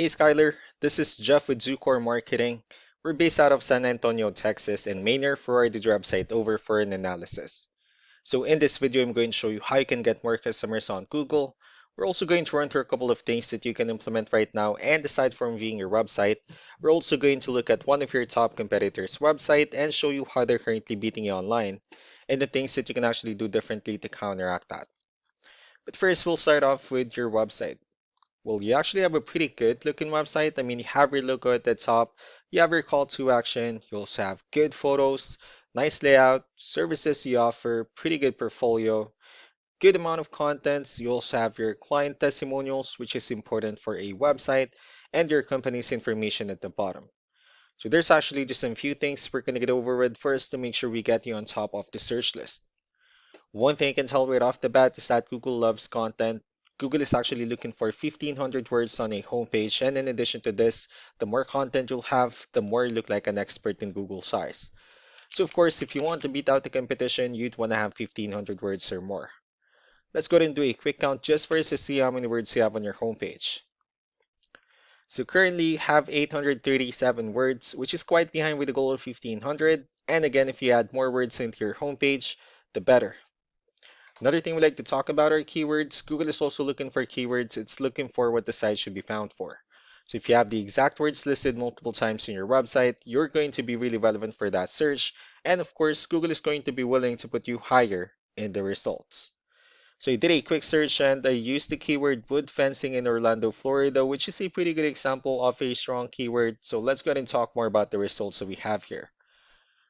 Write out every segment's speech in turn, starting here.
Hey Skyler, this is Jeff with Zucore Marketing. We're based out of San Antonio, Texas, and Maynard forwarded your website over for an analysis. So in this video, I'm going to show you how you can get more customers on Google. We're also going to run through a couple of things that you can implement right now, and aside from viewing your website, we're also going to look at one of your top competitors' website and show you how they're currently beating you online, and the things that you can actually do differently to counteract that. But first, we'll start off with your website. Well, you actually have a pretty good looking website. I mean, you have your logo at the top, you have your call to action, you also have good photos, nice layout, services you offer, pretty good portfolio, good amount of contents. You also have your client testimonials, which is important for a website, and your company's information at the bottom. So there's actually just a few things we're going to get over with first to make sure we get you on top of the search list. One thing I can tell right off the bat is that Google loves content. Google is actually looking for 1,500 words on a homepage, and in addition to this, the more content you'll have, the more you look like an expert in Google's eyes. So of course, if you want to beat out the competition, you'd want to have 1,500 words or more. Let's go ahead and do a quick count just for us to see how many words you have on your homepage. So currently you have 837 words, which is quite behind with the goal of 1,500. And again, if you add more words into your homepage, the better. Another thing we like to talk about are keywords. Google is also looking for keywords. It's looking for what the site should be found for. So if you have the exact words listed multiple times in your website, you're going to be really relevant for that search. And of course, Google is going to be willing to put you higher in the results. So I did a quick search and I used the keyword wood fencing in Orlando, Florida, which is a pretty good example of a strong keyword. So let's go ahead and talk more about the results that we have here.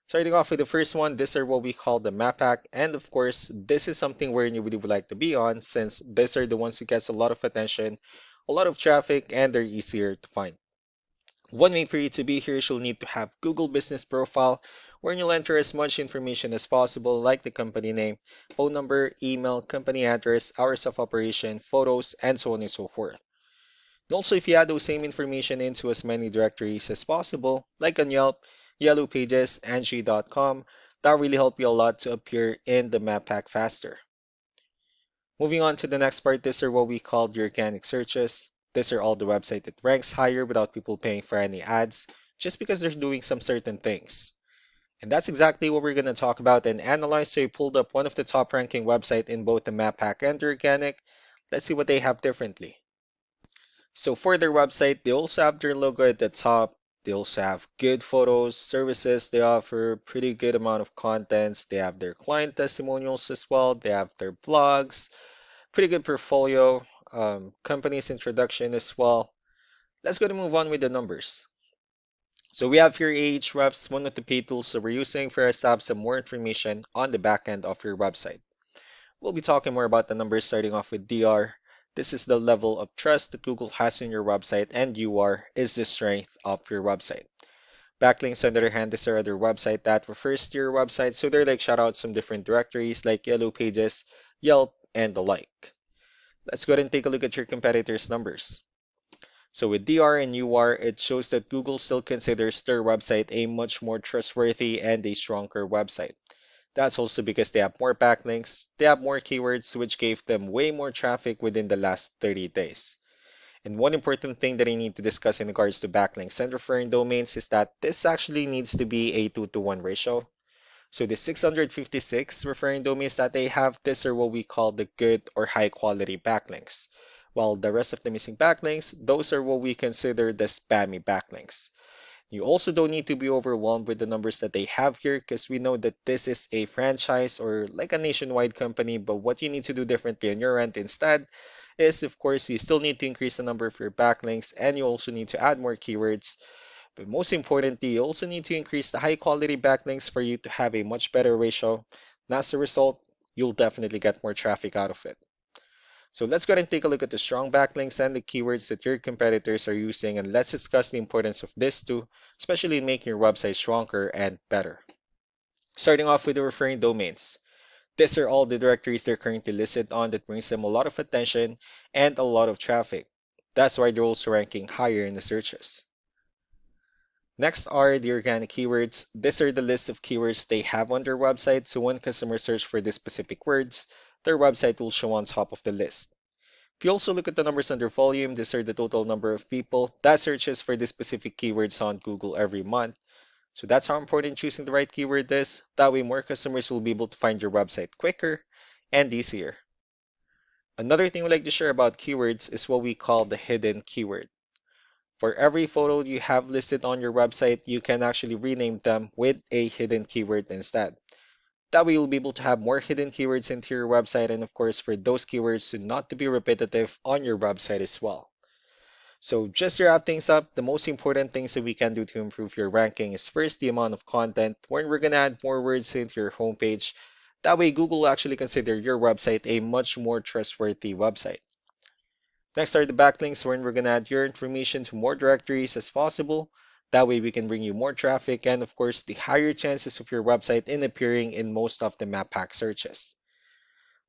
Starting off with the first one, these are what we call the map pack. And of course, this is something where you really would like to be on since these are the ones that gets a lot of attention, a lot of traffic, and they're easier to find. One way for you to be here is you'll need to have Google Business Profile, where you'll enter as much information as possible, like the company name, phone number, email, company address, hours of operation, photos, and so on and so forth. And also, if you add those same information into as many directories as possible, like on Yelp, Yellow Pages, Angie.com, that really help you a lot to appear in the map pack faster. Moving on to the next part, these are what we call the organic searches. These are all the website that ranks higher without people paying for any ads, just because they're doing some certain things. And that's exactly what we're going to talk about and analyze. So I pulled up one of the top ranking website in both the map pack and the organic. Let's see what they have differently. So for their website, they also have their logo at the top. They also have good photos, services. They offer pretty good amount of contents. They have their client testimonials as well. They have their blogs, pretty good portfolio, company's introduction as well. Let's go to move on with the numbers. So we have here Ahrefs, one of the paid tools that we're using for us to have some more information on the back end of your website. We'll be talking more about the numbers starting off with DR. This is the level of trust that Google has in your website, and UR is the strength of your website. Backlinks, on the other hand, is our other website that refers to your website, so they're like shoutouts from different directories like Yellow Pages, Yelp, and the like. Let's go ahead and take a look at your competitors' numbers. So with DR and UR, it shows that Google still considers their website a much more trustworthy and a stronger website. That's also because they have more backlinks, they have more keywords, which gave them way more traffic within the last 30 days. And one important thing that I need to discuss in regards to backlinks and referring domains is that this actually needs to be a 2-to-1 ratio. So the 656 referring domains that they have, these are what we call the good or high quality backlinks. While the rest of the missing backlinks, those are what we consider the spammy backlinks. You also don't need to be overwhelmed with the numbers that they have here because we know that this is a franchise or like a nationwide company, but what you need to do differently on your end instead is, of course, you still need to increase the number of your backlinks and you also need to add more keywords. But most importantly, you also need to increase the high quality backlinks for you to have a much better ratio. And as a result, you'll definitely get more traffic out of it. So let's go ahead and take a look at the strong backlinks and the keywords that your competitors are using, and let's discuss the importance of this too, especially in making your website stronger and better. Starting off with the referring domains. These are all the directories they're currently listed on that brings them a lot of attention and a lot of traffic. That's why they're also ranking higher in the searches. Next are the organic keywords. These are the list of keywords they have on their website, so when customers search for these specific words, their website will show on top of the list. If you also look at the numbers under volume, these are the total number of people that searches for this specific keywords on Google every month. So that's how important choosing the right keyword is. That way more customers will be able to find your website quicker and easier. Another thing we like to share about keywords is what we call the hidden keyword. For every photo you have listed on your website, you can actually rename them with a hidden keyword instead. That way you'll be able to have more hidden keywords into your website and of course for those keywords to not to be repetitive on your website as well. So just to wrap things up, the most important things that we can do to improve your ranking is first the amount of content, when we're gonna add more words into your homepage. That way Google will actually consider your website a much more trustworthy website. Next are the backlinks, when we're gonna add your information to more directories as possible. That way we can bring you more traffic and of course the higher chances of your website in appearing in most of the map pack searches.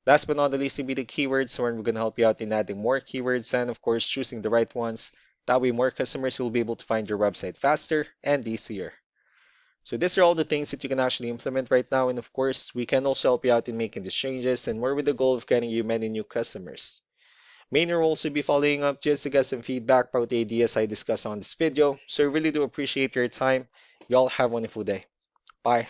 Last but not the least will be the keywords, where we're going to help you out in adding more keywords and of course choosing the right ones. That way more customers will be able to find your website faster and easier. So these are all the things that you can actually implement right now, and of course we can also help you out in making these changes and more with the goal of getting you many new customers. Mainer will also be following up just to get some feedback about the ideas I discussed on this video. So I really do appreciate your time. Y'all have a wonderful day. Bye.